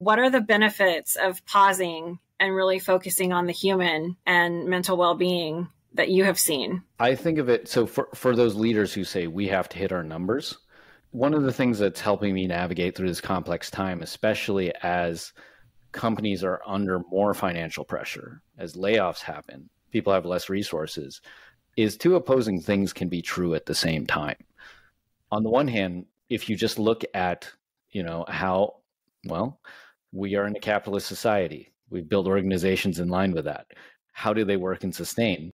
What are the benefits of pausing and really focusing on the human and mental well-being that you have seen? I think of it, so for those leaders who say we have to hit our numbers, one of the things that's helping me navigate through this complex time, especially as companies are under more financial pressure, as layoffs happen, people have less resources, is two opposing things can be true at the same time. On the one hand, if you just look at, how, well, we are in a capitalist society. We've built organizations in line with that. How do they work and sustain?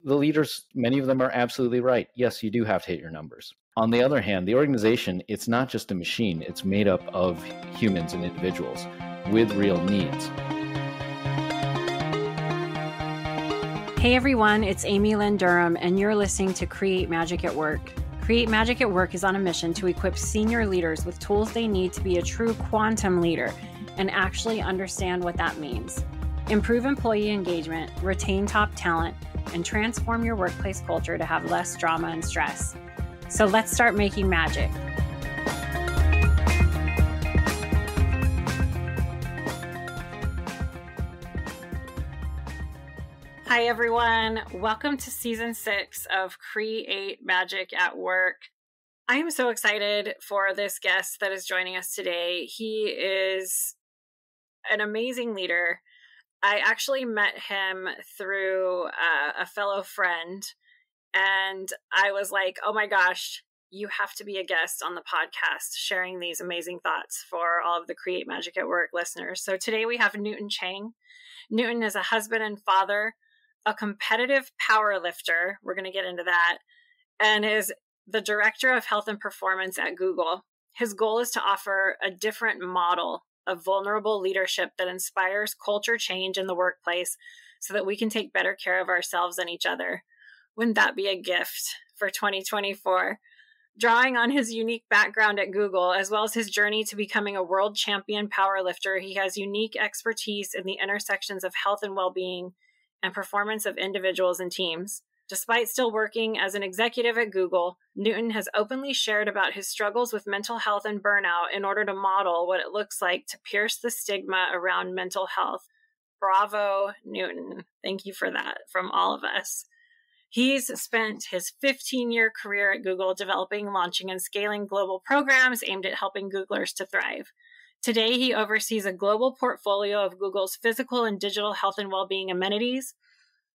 The leaders, many of them are absolutely right. Yes, you do have to hit your numbers. On the other hand, the organization, it's not just a machine. It's made up of humans and individuals with real needs. Hey everyone, it's Amy Lynn Durham, and you're listening to Create Magic at Work. Create Magic at Work is on a mission to equip senior leaders with tools they need to be a true quantum leader and actually understand what that means. Improve employee engagement, retain top talent, and transform your workplace culture to have less drama and stress. So let's start making magic. Hi, everyone. Welcome to Season 6 of Create Magic at Work. I am so excited for this guest that is joining us today. He is an amazing leader. I actually met him through a fellow friend, and I was like, oh my gosh, you have to be a guest on the podcast sharing these amazing thoughts for all of the Create Magic at Work listeners. So today we have Newton Cheng. Newton is a husband and father, a competitive power lifter. We're going to get into that. And is the director of health and performance at Google. His goal is to offer a different model of vulnerable leadership that inspires culture change in the workplace so that we can take better care of ourselves and each other. Wouldn't that be a gift for 2024? Drawing on his unique background at Google, as well as his journey to becoming a world champion powerlifter, he has unique expertise in the intersections of health and well-being and performance of individuals and teams. Despite still working as an executive at Google, Newton has openly shared about his struggles with mental health and burnout in order to model what it looks like to pierce the stigma around mental health. Bravo, Newton. Thank you for that from all of us. He's spent his 15-year career at Google developing, launching, and scaling global programs aimed at helping Googlers to thrive. Today, he oversees a global portfolio of Google's physical and digital health and well-being amenities.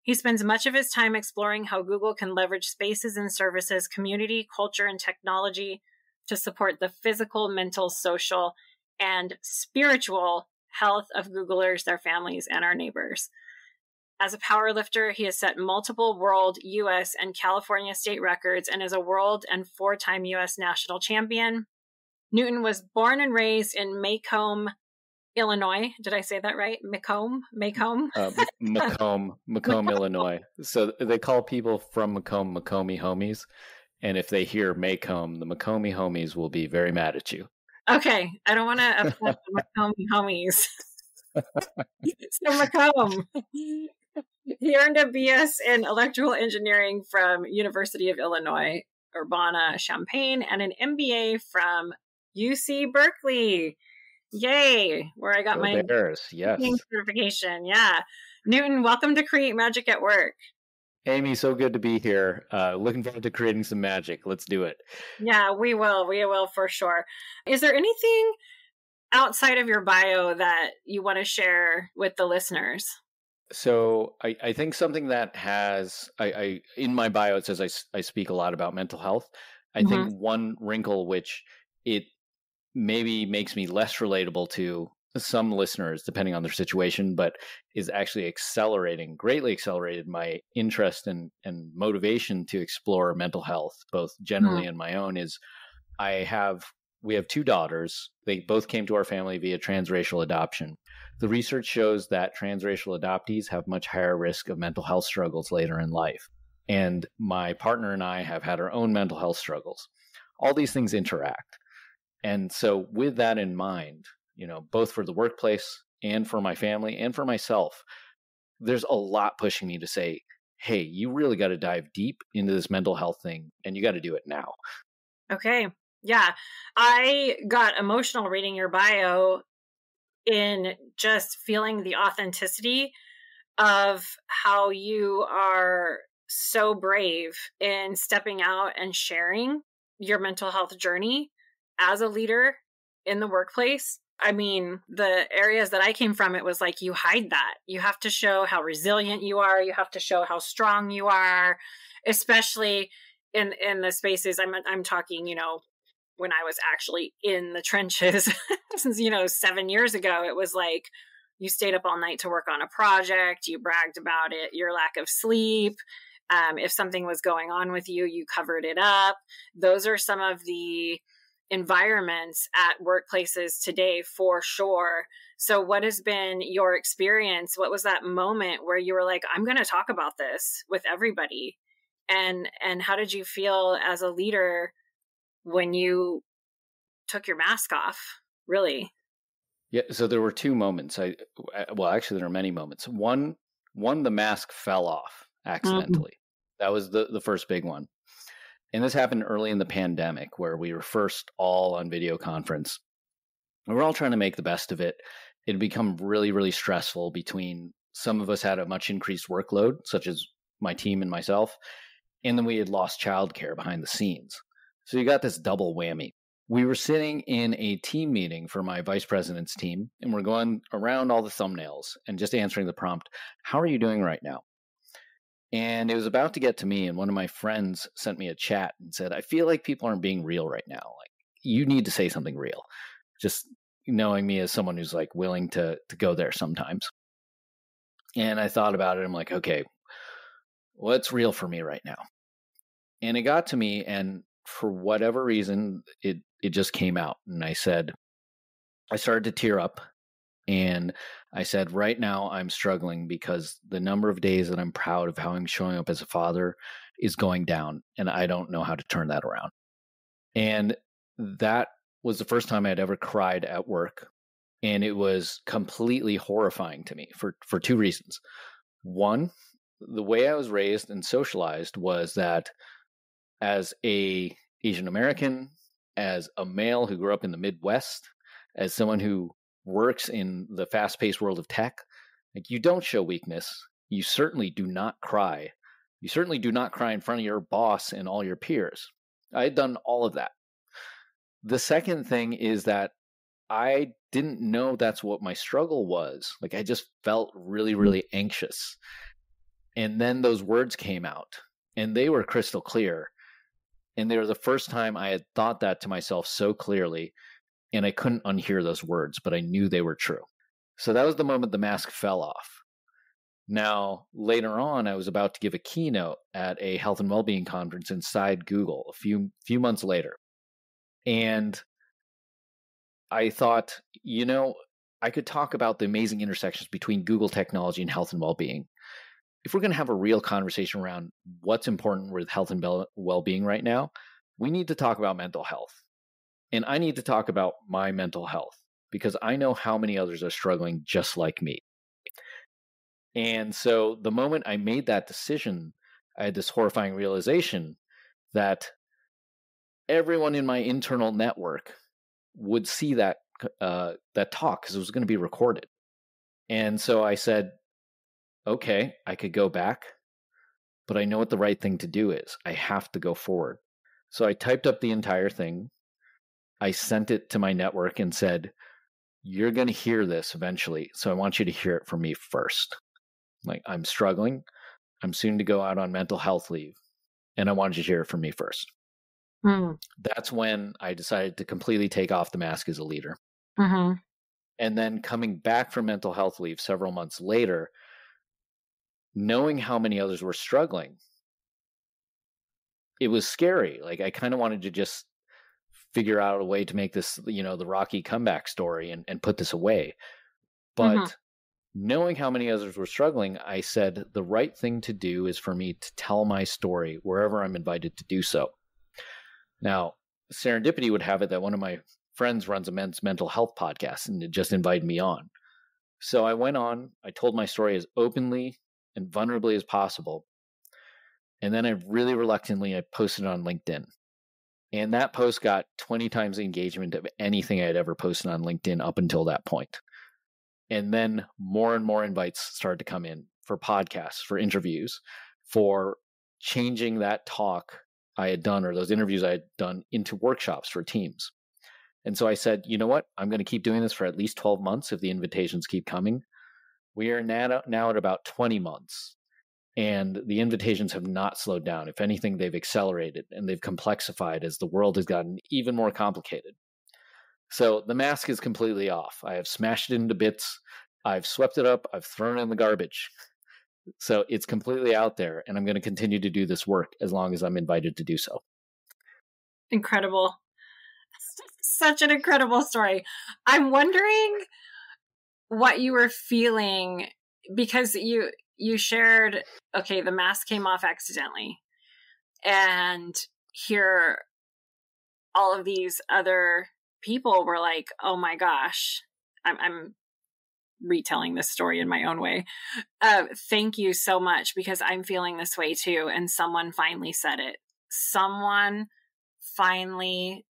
He spends much of his time exploring how Google can leverage spaces and services, community, culture, and technology to support the physical, mental, social, and spiritual health of Googlers, their families, and our neighbors. As a powerlifter, he has set multiple world, U.S., and California state records and is a world and 4-time U.S. national champion. Newton was born and raised in Macomb, Illinois. Did I say that right? Macomb? Macomb, Illinois. So they call people from Macomb, Macomie homies. And if they hear Macomb, the Macomie homies will be very mad at you. Okay. I don't want to upset the Macomie homies. So Macomb. He earned a BS in electrical engineering from University of Illinois, Urbana-Champaign, and an MBA from UC Berkeley. Yay, where I got my certification. Yeah. Newton, welcome to Create Magic at Work. Amy, so good to be here. Looking forward to creating some magic. Let's do it. Yeah, we will. We will for sure. Is there anything outside of your bio that you want to share with the listeners? So I think something that has, in my bio, it says I speak a lot about mental health. I think one wrinkle which it maybe makes me less relatable to some listeners, depending on their situation, but is actually greatly accelerated my interest and motivation to explore mental health, both generally and my own, is we have 2 daughters. They both came to our family via transracial adoption. The research shows that transracial adoptees have much higher risk of mental health struggles later in life. And my partner and I have had our own mental health struggles. All these things interact. And so with that in mind, both for the workplace and for my family and for myself, there's a lot pushing me to say, hey, you really got to dive deep into this mental health thing and you got to do it now. Okay. Yeah. I got emotional reading your bio in just feeling the authenticity of how you are so brave in stepping out and sharing your mental health journey as a leader in the workplace. I mean, the areas that I came from, it was like, you hide that. You have to show how resilient you are. You have to show how strong you are, especially in the spaces I'm talking, when I was actually in the trenches, since, 7 years ago, it was like, you stayed up all night to work on a project, you bragged about it, your lack of sleep. If something was going on with you, you covered it up. Those are some of the environments at workplaces today, for sure. So what has been your experience? What was that moment where you were like, I'm going to talk about this with everybody? And how did you feel as a leader when you took your mask off, really? Yeah, so there were two moments. Well, actually, there are many moments. One, the mask fell off accidentally. That was the first big one. And this happened early in the pandemic, where we were first all on video conference. And we're all trying to make the best of it. It had become really, really stressful. Between some of us had a much increased workload, such as my team and myself, and then we had lost childcare behind the scenes. So you got this double whammy. We were sitting in a team meeting for my vice president's team, and we're going around all the thumbnails and just answering the prompt, how are you doing right now? And it was about to get to me, and one of my friends sent me a chat and said, I feel like people aren't being real right now. Like, you need to say something real. Just knowing me as someone who's like willing to go there sometimes. And I thought about it. I'm like, okay, what's real for me right now? And it got to me, and for whatever reason, it just came out. And I started to tear up, and I said, right now I'm struggling because the number of days that I'm proud of how I'm showing up as a father is going down, and I don't know how to turn that around. And that was the first time I'd ever cried at work. And it was completely horrifying to me for two reasons. One, the way I was raised and socialized was that as a Asian American, as a male who grew up in the Midwest, as someone who works in the fast-paced world of tech, like, you don't show weakness. You certainly do not cry. You certainly do not cry in front of your boss and all your peers. I had done all of that. The second thing is that I didn't know that's what my struggle was. Like, I just felt really, really anxious. And then those words came out, and they were crystal clear. And they were the first time I had thought that to myself so clearly, and I couldn't unhear those words, but I knew they were true. So that was the moment the mask fell off. Now, later on, I was about to give a keynote at a health and well-being conference inside Google a few months later. And I thought, I could talk about the amazing intersections between Google technology and health and well-being. If we're going to have a real conversation around what's important with health and well-being right now, we need to talk about mental health. And I need to talk about my mental health because I know how many others are struggling just like me. And so the moment I made that decision, I had this horrifying realization that everyone in my internal network would see that talk because it was going to be recorded. And so I said, okay, I could go back, but I know what the right thing to do is. I have to go forward. So I typed up the entire thing. I sent it to my network and said, you're going to hear this eventually, so I want you to hear it from me first. Like, I'm struggling. I'm soon to go out on mental health leave, and I wanted you to hear it from me first. That's when I decided to completely take off the mask as a leader. And then coming back from mental health leave several months later, knowing how many others were struggling, it was scary. Like, I kind of wanted to just figure out a way to make this, the Rocky comeback story and put this away. But knowing how many others were struggling, I said the right thing to do is for me to tell my story wherever I'm invited to do so. Now, serendipity would have it that one of my friends runs a men's mental health podcast and it just invited me on. So I went on, I told my story as openly and vulnerably as possible. And then I really reluctantly, I posted it on LinkedIn. And that post got 20 times the engagement of anything I had ever posted on LinkedIn up until that point. And then more and more invites started to come in for podcasts, for interviews, for changing that talk I had done or those interviews I had done into workshops for teams. And so I said, you know what? I'm going to keep doing this for at least 12 months if the invitations keep coming. We are now at about 20 months, and the invitations have not slowed down. If anything, they've accelerated and they've complexified as the world has gotten even more complicated. So the mask is completely off. I have smashed it into bits. I've swept it up. I've thrown it in the garbage. So it's completely out there, and I'm going to continue to do this work as long as I'm invited to do so. Incredible. Such an incredible story. I'm wondering what you were feeling, because you shared, okay, the mask came off accidentally, and here all of these other people were like, oh my gosh, I'm retelling this story in my own way. Thank you so much, because I'm feeling this way too. And someone finally said it. Someone finally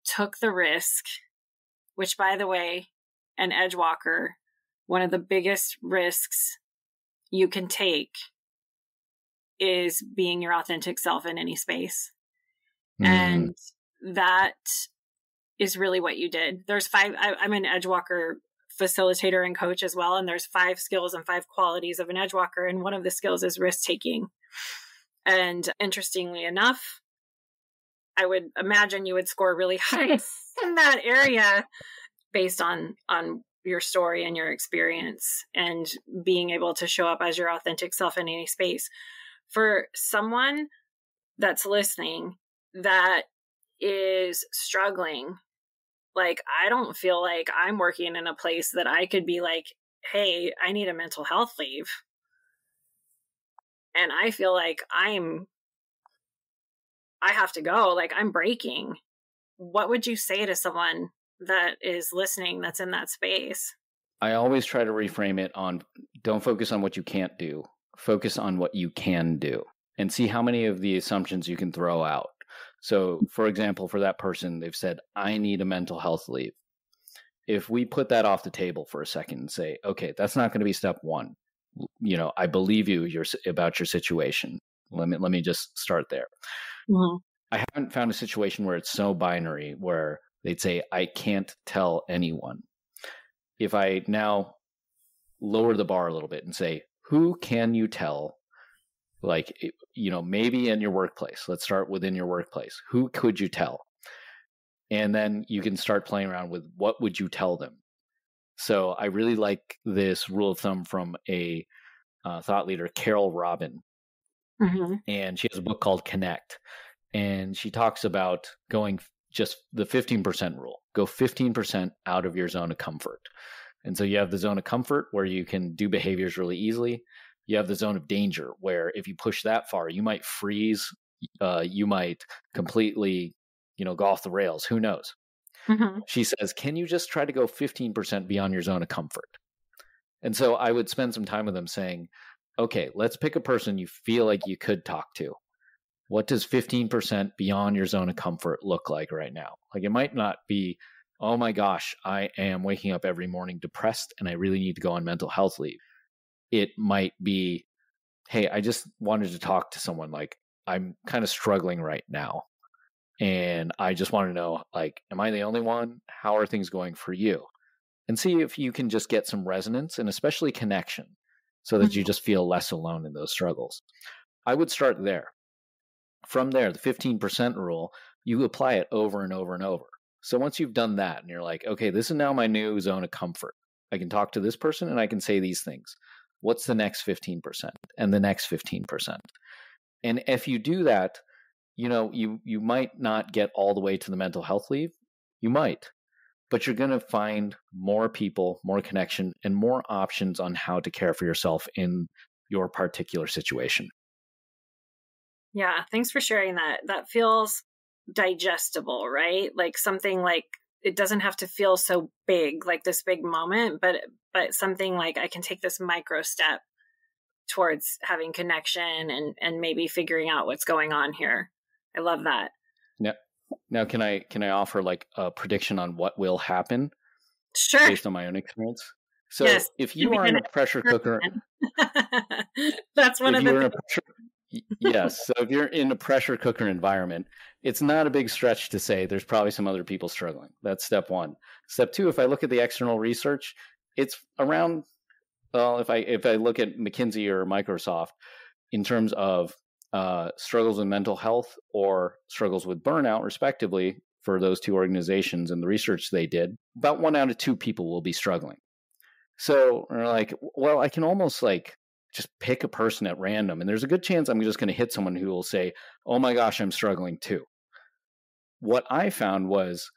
took the risk, which, by the way, an edge walker, one of the biggest risks you can take is being your authentic self in any space. And that is really what you did. There's 5, I'm an edge walker facilitator and coach as well. And there's 5 skills and 5 qualities of an edge walker. And one of the skills is risk taking. And interestingly enough, I would imagine you would score really high in that area based on your story and your experience and being able to show up as your authentic self in any space. For someone that's listening that is struggling, like, I don't feel like I'm working in a place that I could be like, hey, I need a mental health leave. And I feel like I have to go, like I'm breaking. What would you say to someone that is listening that's in that space? I always try to reframe it on, don't focus on what you can't do. Focus on what you can do and see how many of the assumptions you can throw out. So, for example, for that person, they've said, I need a mental health leave. If we put that off the table for a second and say, okay, that's not going to be step one. You know, I believe you about your situation. Let me just start there. Mm-hmm. I haven't found a situation where it's so binary where they'd say, I can't tell anyone. If I now lower the bar a little bit and say, who can you tell? Like, you know, maybe in your workplace, let's start within your workplace. Who could you tell? And then you can start playing around with what would you tell them? So I really like this rule of thumb from a thought leader, Carol Robin. Mm-hmm. And she has a book called Connect. And she talks about going just the 15% rule. Go 15% out of your zone of comfort. And so you have the zone of comfort where you can do behaviors really easily. You have the zone of danger where if you push that far, you might freeze. You might completely, go off the rails. Who knows? Mm-hmm. She says, can you just try to go 15% beyond your zone of comfort? And so I would spend some time with them saying, okay, let's pick a person you feel like you could talk to. What does 15% beyond your zone of comfort look like right now? Like, it might not be, oh my gosh, I am waking up every morning depressed and I really need to go on mental health leave. It might be, hey, I just wanted to talk to someone. Like, I'm kind of struggling right now. And I just want to know, like, am I the only one? How are things going for you? And see if you can just get some resonance and especially connection so that you just feel less alone in those struggles. I would start there. From there, the 15% rule, you apply it over and over and over. So once you've done that and you're like, okay, this is now my new zone of comfort. I can talk to this person and I can say these things. What's the next 15% and the next 15%? And if you do that, you might not get all the way to the mental health leave. You might, but you're going to find more people, more connection, and more options on how to care for yourself in your particular situation. Yeah, thanks for sharing that. That feels digestible, right? Like something like it doesn't have to feel so big, like this big moment, but something like I can take this micro step towards having connection and maybe figuring out what's going on here. I love that. Now, can I offer like a prediction on what will happen? Sure. Based on my own experience. So if you are in a pressure cooker, that's one of the yes. So if you're in a pressure cooker environment, it's not a big stretch to say there's probably some other people struggling. That's step one. Step two, if I look at the external research, it's around, well, if I look at McKinsey or Microsoft in terms of struggles with mental health or struggles with burnout, respectively, for those two organizations and the research they did, about 1 out of 2 people will be struggling. So we're like, well, I can almost like just pick a person at random, and there's a good chance I'm just going to hit someone who will say, oh my gosh, I'm struggling too. What I found was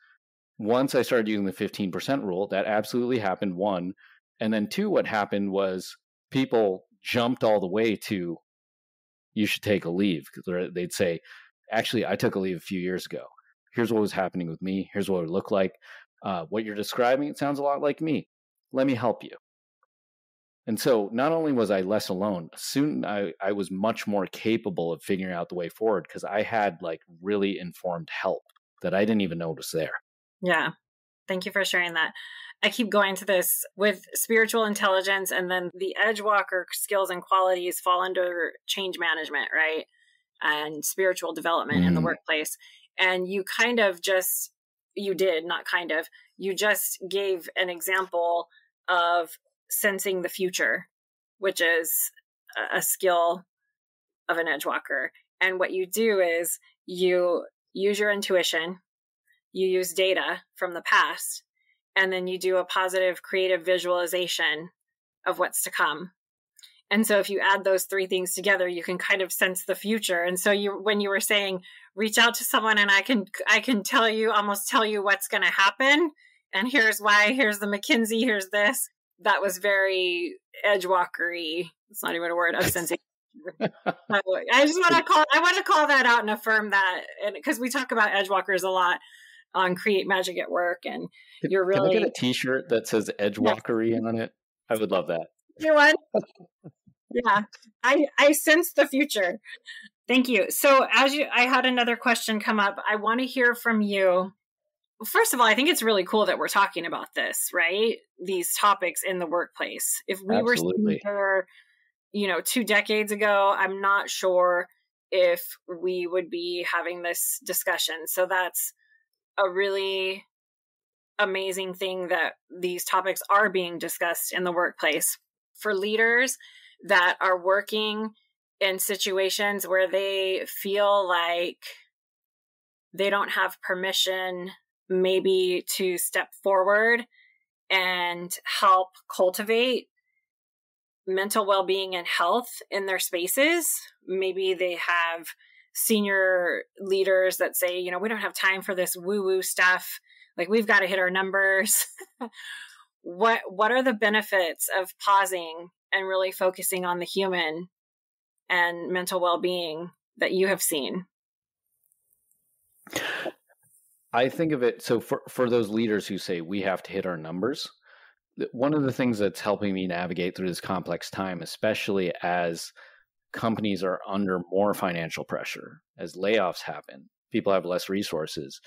once I started using the 15% rule, that absolutely happened, one. And then two, what happened was people jumped all the way to, you should take a leave. Because they'd say, actually, I took a leave a few years ago. Here's what was happening with me. Here's what it looked like. What you're describing, it sounds a lot like me. Let me help you. And so not only was I less alone, soon I was much more capable of figuring out the way forward because I had like really informed help that I didn't even notice there. Yeah. Thank you for sharing that. I keep going to this with spiritual intelligence, and then the Edgewalker skills and qualities fall under change management, right? And spiritual development in the workplace. And you kind of just, you just gave an example of sensing the future, which is a skill of an Edgewalker. And what you do is you use your intuition, you use data from the past, and then you do a positive creative visualization of what's to come. And so if you add those three things together, you can kind of sense the future. And so when you were saying, reach out to someone and I can tell you what's going to happen. And here's why, here's the McKinsey, here's this. That was very Edgewalker-y. It's not even a word. Of sensing. I want to call that out and affirm that. And because we talk about Edgewalkers a lot on Create Magic at Work, and you're really. Can I get a T-shirt that says Edgewalker-y on it? I would love that. You know what? Yeah, I sense the future. Thank you. So I had another question come up. I want to hear from you. First of all, I think it's really cool that we're talking about this, right? These topics in the workplace. If we were sitting here, 2 decades ago, I'm not sure if we would be having this discussion. So that's a really amazing thing that these topics are being discussed in the workplace. For leaders that are working in situations where they feel like they don't have permission maybe to step forward and help cultivate mental well-being and health in their spaces. Maybe they have senior leaders that say, we don't have time for this woo-woo stuff. Like, we've got to hit our numbers. What are the benefits of pausing and really focusing on the human and mental well-being that you have seen? I think of it, so for those leaders who say we have to hit our numbers, one of the things that's helping me navigate through this complex time, especially as companies are under more financial pressure, as layoffs happen, people have less resources,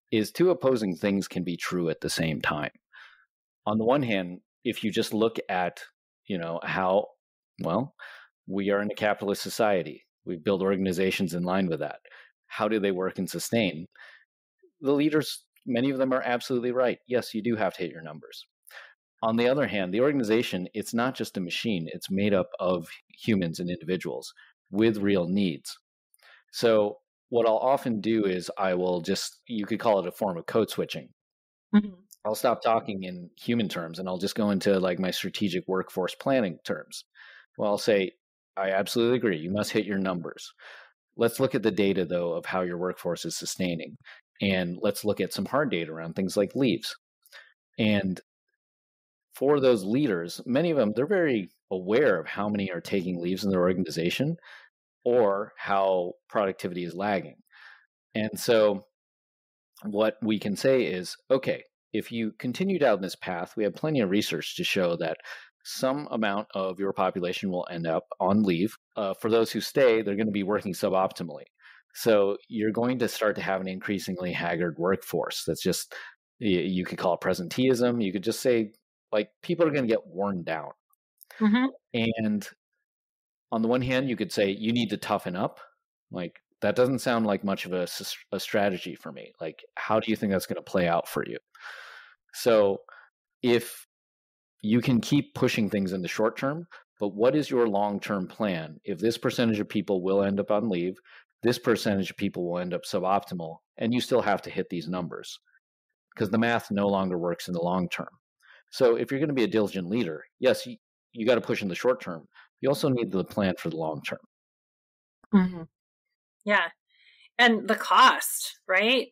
is two opposing things can be true at the same time. On the one hand, if you just look at, how, we are in a capitalist society, we build organizations in line with that. How do they work and sustain? The leaders, many of them are absolutely right. Yes, you do have to hit your numbers. On the other hand, the organization, it's not just a machine. It's made up of humans and individuals with real needs. So what I'll often do is I will you could call it a form of code switching. Mm-hmm. I'll stop talking in human terms and I'll just go into like my strategic workforce planning terms. Well, I'll say, I absolutely agree. You must hit your numbers. Let's look at the data, though, of how your workforce is sustaining. And let's look at some hard data around things like leaves. And for those leaders, many of them, they're very aware of how many are taking leaves in their organization or how productivity is lagging. And so what we can say is, okay, if you continue down this path, we have plenty of research to show that some amount of your population will end up on leave. For those who stay, they're going to be working suboptimally. So you're going to start to have an increasingly haggard workforce. That's just, you could call it presenteeism. You could just say like people are going to get worn down. Mm-hmm. And on the one hand, you could say you need to toughen up. Like that doesn't sound like much of a strategy for me. Like, how do you think that's going to play out for you? So if you can keep pushing things in the short term, but what is your long-term plan? If this percentage of people will end up on leave, this percentage of people will end up suboptimal, and you still have to hit these numbers because the math no longer works in the long term. So if you're going to be a diligent leader, yes, you got to push in the short term. You also need the plan for the long term. Mm-hmm. Yeah. And the cost, right?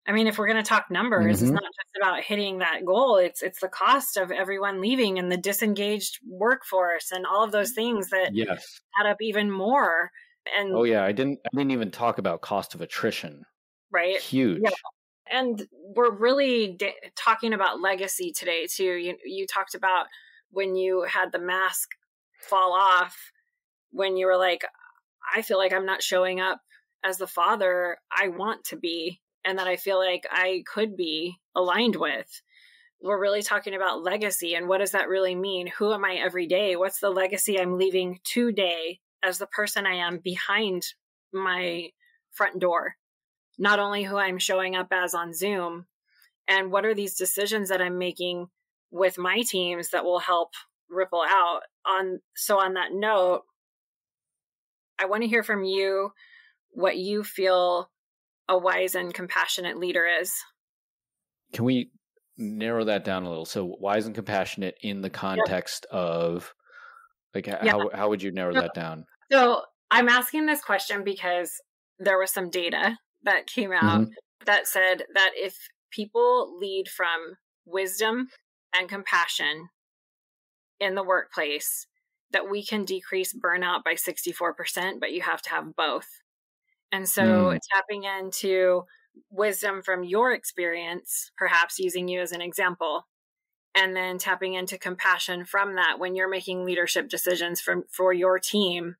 I mean, if we're going to talk numbers, it's not just about hitting that goal. It's the cost of everyone leaving and the disengaged workforce and all of those things that add up even more. And oh yeah, I didn't even talk about cost of attrition. Right. Huge. Yeah. And we're really talking about legacy today too. You talked about when you had the mask fall off, when you were like, I feel like I'm not showing up as the father I want to be, and that I feel like I could be aligned with. We're really talking about legacy, and what does that really mean? Who am I every day? What's the legacy I'm leaving today as the person I am behind my front door? Not only who I'm showing up as on Zoom, and what are these decisions that I'm making with my teams that will help ripple out on. So on that note, I want to hear from you what you feel a wise and compassionate leader is. Can we narrow that down a little? So wise and compassionate in the context of like how would you narrow that down? So I'm asking this question because there was some data that came out that said that if people lead from wisdom and compassion in the workplace, that we can decrease burnout by 64%, but you have to have both. And so tapping into wisdom from your experience, perhaps using you as an example, and then tapping into compassion from that when you're making leadership decisions for your team,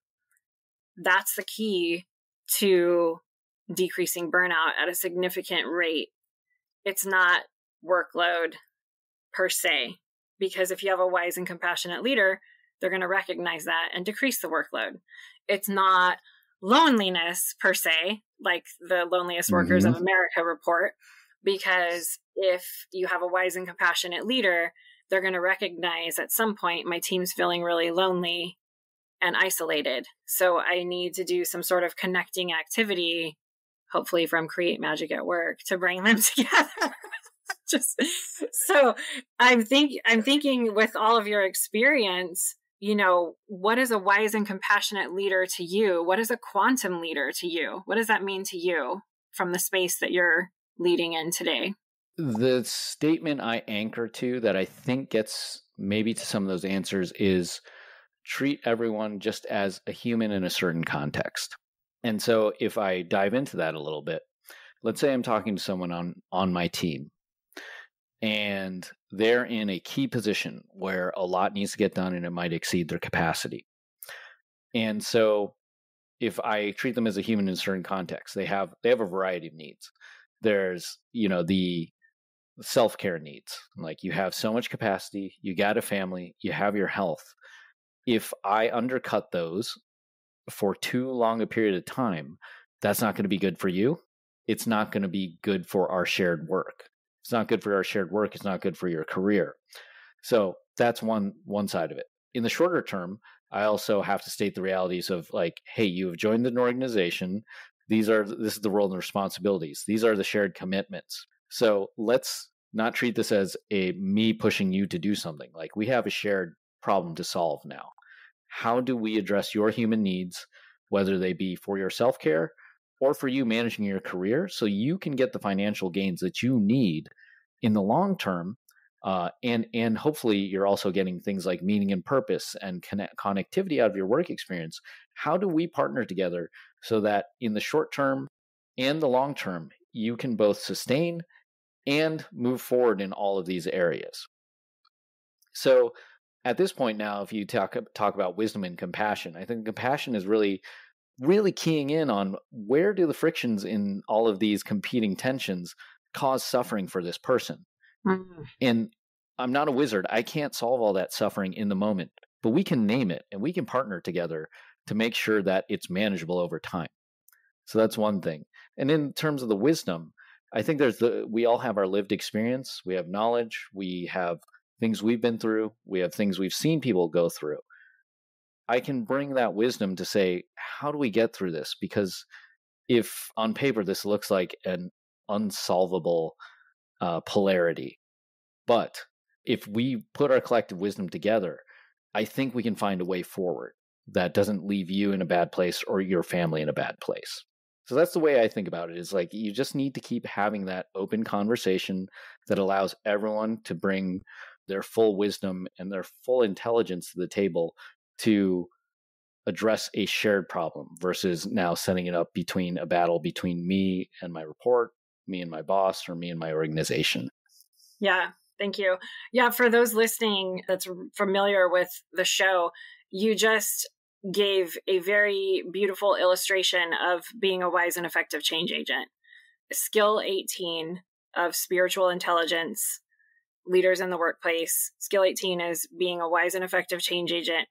that's the key to decreasing burnout at a significant rate. It's not workload per se, because if you have a wise and compassionate leader, they're going to recognize that and decrease the workload. It's not loneliness per se, like the Loneliest Workers of America report, because if you have a wise and compassionate leader, they're going to recognize at some point my team's feeling really lonely and isolated. So I need to do some sort of connecting activity, hopefully from Create Magic at Work, to bring them together. Just so I'm thinking with all of your experience, what is a wise and compassionate leader to you? What is a quantum leader to you? What does that mean to you from the space that you're leading in today? The statement I anchor to that I think gets maybe to some of those answers is treat everyone just as a human in a certain context. And so if I dive into that a little bit, let's say I'm talking to someone on my team and they're in a key position where a lot needs to get done and it might exceed their capacity. And so if I treat them as a human in a certain context, they have a variety of needs. There's, the self-care needs. Like you have so much capacity, you got a family, you have your health. If I undercut those for too long a period of time, that's not going to be good for you. It's not going to be good for our shared work. It's not good for our shared work. It's not good for your career. So that's one side of it. In the shorter term, I also have to state the realities of like, hey, you have joined an organization. This is the role and responsibilities. These are the shared commitments. So let's not treat this as me pushing you to do something. Like we have a shared problem to solve now. How do we address your human needs, whether they be for your self-care or for you managing your career, so you can get the financial gains that you need in the long term, and hopefully you're also getting things like meaning and purpose and connectivity out of your work experience. How do we partner together so that in the short term and the long term, you can both sustain and move forward in all of these areas? So at this point now, if you talk about wisdom and compassion, I think compassion is really keying in on where do the frictions in all of these competing tensions cause suffering for this person. And I'm not a wizard. I can't solve all that suffering in the moment, but we can name it and we can partner together to make sure that it's manageable over time. So that's one thing. And in terms of the wisdom, I think we all have our lived experience. We have knowledge. We have things we've been through. We have things we've seen people go through. I can bring that wisdom to say, how do we get through this? Because if on paper this looks like an unsolvable polarity, but if we put our collective wisdom together, I think we can find a way forward that doesn't leave you in a bad place or your family in a bad place. So that's the way I think about it, is like you just need to keep having that open conversation that allows everyone to bring their full wisdom and their full intelligence to the table to address a shared problem versus now setting it up between a battle between me and my report, me and my boss, or me and my organization. Yeah, thank you. Yeah, for those listening that's familiar with the show, you just gave a very beautiful illustration of being a wise and effective change agent. Skill 18 of spiritual intelligence, leaders in the workplace. Skill 18 is being a wise and effective change agent.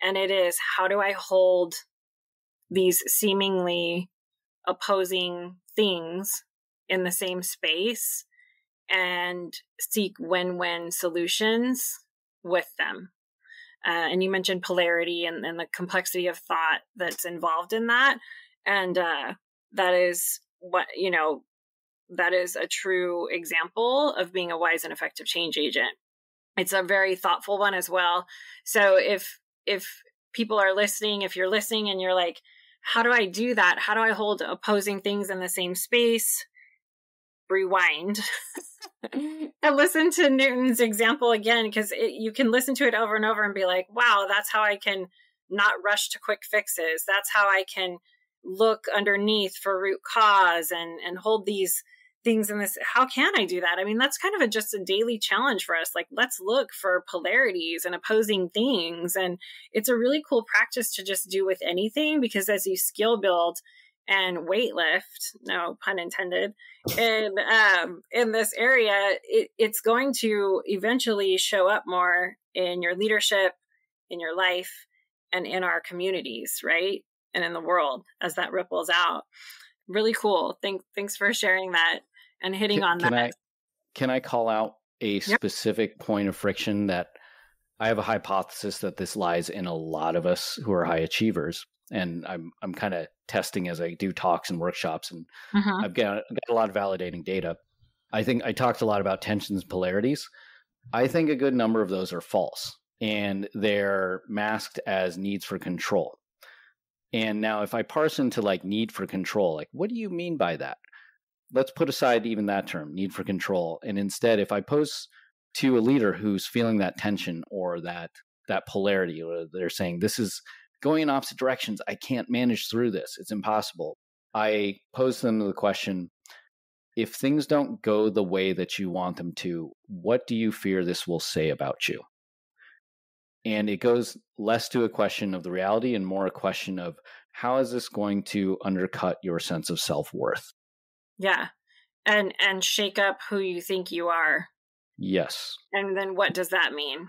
And it is, how do I hold these seemingly opposing things in the same space and seek win-win solutions with them? And you mentioned polarity and the complexity of thought that's involved in that. And that is what, that is a true example of being a wise and effective change agent. It's a very thoughtful one as well. So if people are listening, if you're listening and you're like, how do I do that? How do I hold opposing things in the same space? Rewind and listen to Newton's example again, because you can listen to it over and over and be like, wow, that's how I can not rush to quick fixes. That's how I can look underneath for root cause and hold these things in this. How can I do that? I mean, that's kind of just a daily challenge for us. Like, let's look for polarities and opposing things. And it's a really cool practice to just do with anything, because as you skill build and weightlift, no pun intended, in this area, it's going to eventually show up more in your leadership, in your life, and in our communities, right? And in the world as that ripples out. Really cool. Thanks for sharing that and hitting on that. Can I call out a specific point of friction that I have a hypothesis that this lies in a lot of us who are high achievers? And I'm kind of testing as I do talks and workshops, and I've got a lot of validating data. I think I talked a lot about tensions and polarities. I think a good number of those are false, and they're masked as needs for control. And now if I parse into like need for control, like what do you mean by that? Let's put aside even that term, need for control. And instead, if I pose to a leader who's feeling that tension or that polarity, or they're saying this is going in opposite directions, I can't manage through this, it's impossible, I pose them the question, if things don't go the way that you want them to, what do you fear this will say about you? And it goes less to a question of the reality and more a question of, how is this going to undercut your sense of self-worth? Yeah. And shake up who you think you are. Yes. And then what does that mean?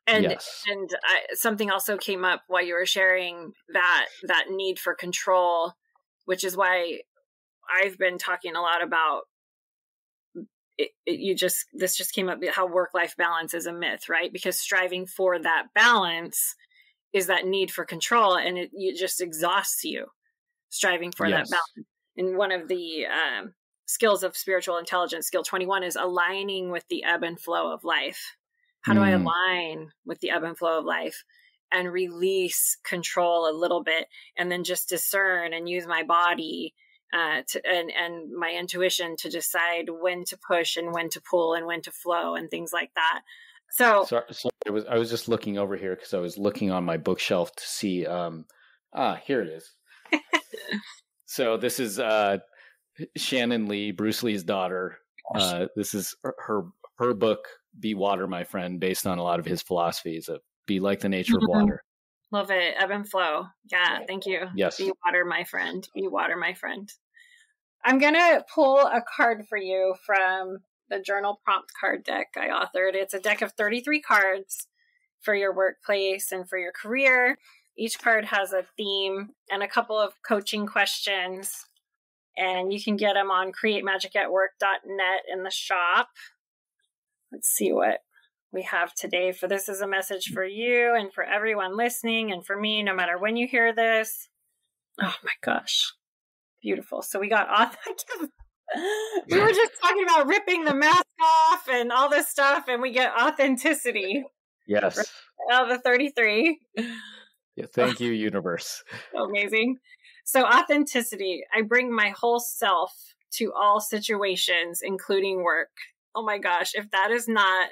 And something also came up while you were sharing that need for control, which is why I've been talking a lot about this just came up, how work-life balance is a myth, right? Because striving for that balance is that need for control, and it just exhausts you striving for that balance. And one of the skills of spiritual intelligence, skill 21, is aligning with the ebb and flow of life. How do I align with the ebb and flow of life and release control a little bit, and then just discern and use my body and my intuition to decide when to push and when to pull and when to flow and things like that. So I was just looking over here because I was looking on my bookshelf to see. Here it is. So this is Shannon Lee, Bruce Lee's daughter. This is her book, Be Water, My Friend, based on a lot of his philosophies of be like the nature of water. Love it. Ebb and flow. Yeah, thank you. Yes. Be water, my friend. Be water, my friend. I'm going to pull a card for you from the journal prompt card deck I authored. It's a deck of 33 cards for your workplace and for your career. Each card has a theme and a couple of coaching questions, and you can get them on createmagicatwork.net in the shop. Let's see what we have today. For this is a message for you and for everyone listening, and for me, no matter when you hear this. Oh my gosh. Beautiful. So we got we were just talking about ripping the mask off and all this stuff, and we get authenticity. Yes. Out of the 33. Yeah, thank you, universe. Amazing. So authenticity. I bring my whole self to all situations, including work. Oh my gosh. If that is not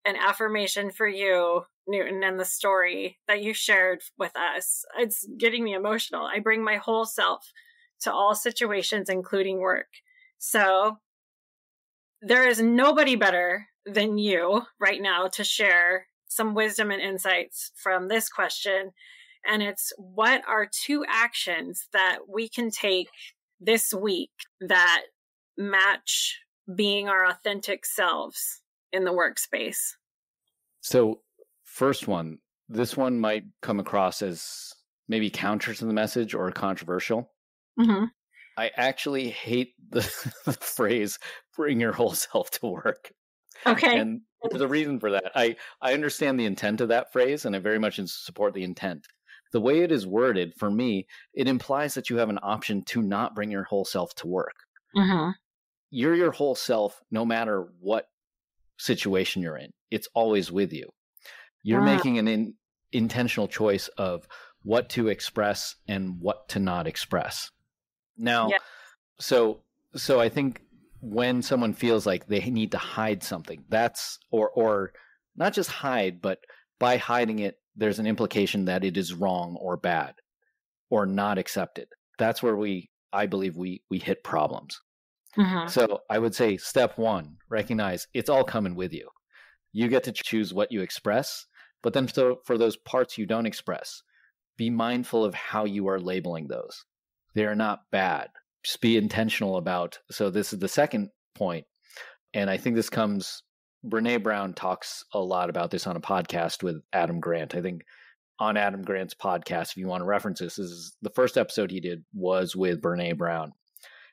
an affirmation for you, Newton, and the story that you shared with us, it's getting me emotional. I bring my whole self to all situations, including work. So there is nobody better than you right now to share some wisdom and insights from this question. And it's, what are 2 actions that we can take this week that match being our authentic selves in the workspace? So first one, this one might come across as maybe counter to the message or controversial. Mm-hmm. I actually hate the phrase, bring your whole self to work. Okay. And there's a reason for that. I understand the intent of that phrase, and I very much support the intent. The way it is worded, for me, it implies that you have an option to not bring your whole self to work. Mm-hmm. You're your whole self no matter what situation you're in. It's always with you. You're making an intentional choice of what to express and what to not express. Now, so I think when someone feels like they need to hide something, that's or not just hide, but by hiding it, there's an implication that it is wrong or bad or not accepted. That's where I believe we hit problems. Mm-hmm. So I would say step 1, recognize it's all coming with you. You get to choose what you express, but then for those parts you don't express, be mindful of how you are labeling those. They are not bad. Just be intentional about. So this is the second point. And I think this comes, Brene Brown talks a lot about this on a podcast with Adam Grant. I think on Adam Grant's podcast, if you want to reference this is the first episode he did was with Brene Brown.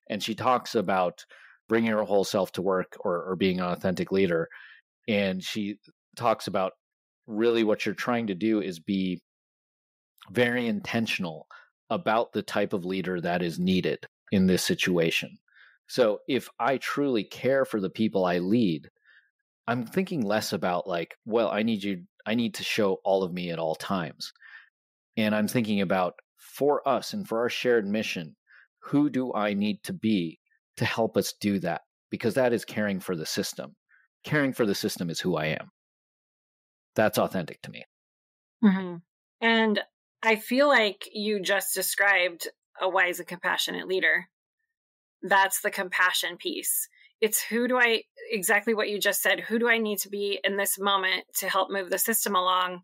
And she talks about bringing your whole self to work or being an authentic leader. And she talks about really what you're trying to do is be very intentional about the type of leader that is needed in this situation. So if I truly care for the people I lead, I'm thinking less about like, well, I need to show all of me at all times. And I'm thinking about, for us and for our shared mission, who do I need to be to help us do that? Because that is caring for the system. Caring for the system is who I am. That's authentic to me. Mm-hmm. And I feel like you just described a wise and compassionate leader. That's the compassion piece. It's exactly what you just said. Who do I need to be in this moment to help move the system along?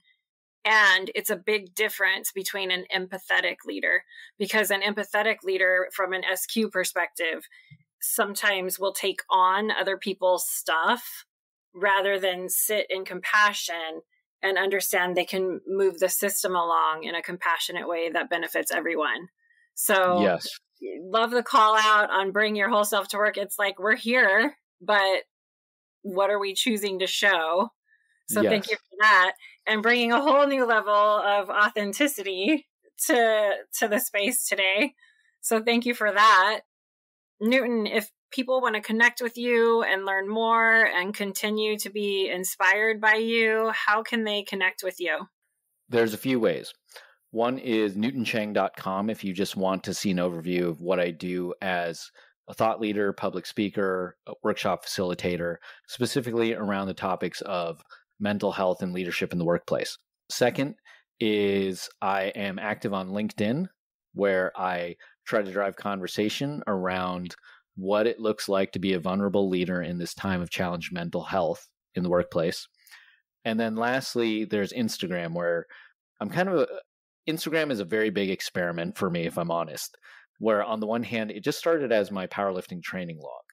And it's a big difference between an empathetic leader, because an empathetic leader from an SQ perspective sometimes will take on other people's stuff rather than sit in compassion and understand they can move the system along in a compassionate way that benefits everyone. So yes. Love the call out on bring your whole self to work. It's like, we're here, but what are we choosing to show? So yes. Thank you for that. And bringing a whole new level of authenticity to the space today. So thank you for that. Newton, if people want to connect with you and learn more and continue to be inspired by you, how can they connect with you? There's a few ways. One is newtoncheng.com if you just want to see an overview of what I do as a thought leader, public speaker, a workshop facilitator, specifically around the topics of mental health and leadership in the workplace. Second is I am active on LinkedIn, where I try to drive conversation around what it looks like to be a vulnerable leader in this time of challenged mental health in the workplace. And then lastly, there's Instagram, where I'm Instagram is a very big experiment for me, if I'm honest, where on the one hand, it just started as my powerlifting training log.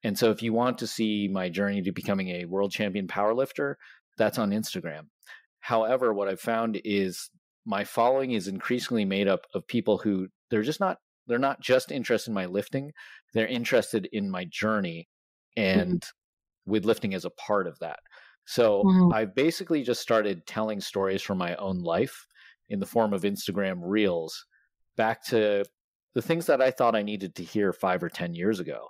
And so if you want to see my journey to becoming a world champion powerlifter, that's on Instagram. However, what I've found is my following is increasingly made up of people who they're not just interested in my lifting, they're interested in my journey and with lifting as a part of that. So I've basically just started telling stories from my own life in the form of Instagram Reels back to the things that I thought I needed to hear 5 or 10 years ago.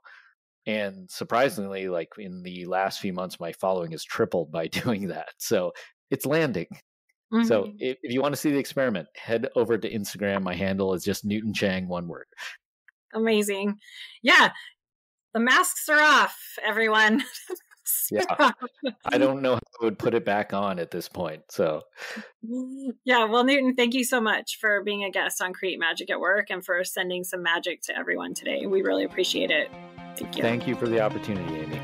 And surprisingly, like in the last few months, my following has tripled by doing that. So it's landing. So if you want to see the experiment, head over to Instagram. My handle is just Newton Cheng, one word. Amazing. Yeah. The masks are off, everyone. Yeah. I don't know how I would put it back on at this point. So yeah. Well, Newton, thank you so much for being a guest on Create Magic at Work and for sending some magic to everyone today. We really appreciate it. Thank you. Thank you for the opportunity, Amy.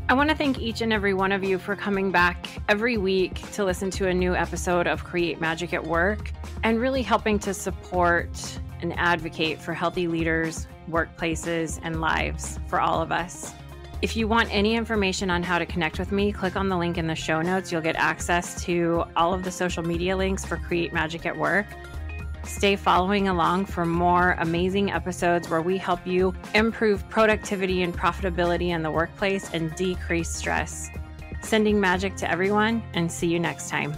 I want to thank each and every one of you for coming back every week to listen to a new episode of Create Magic at Work and really helping to support and advocate for healthy leaders, workplaces, and lives for all of us. If you want any information on how to connect with me, click on the link in the show notes. You'll get access to all of the social media links for Create Magic at Work. Stay following along for more amazing episodes where we help you improve productivity and profitability in the workplace and decrease stress. Sending magic to everyone, and see you next time.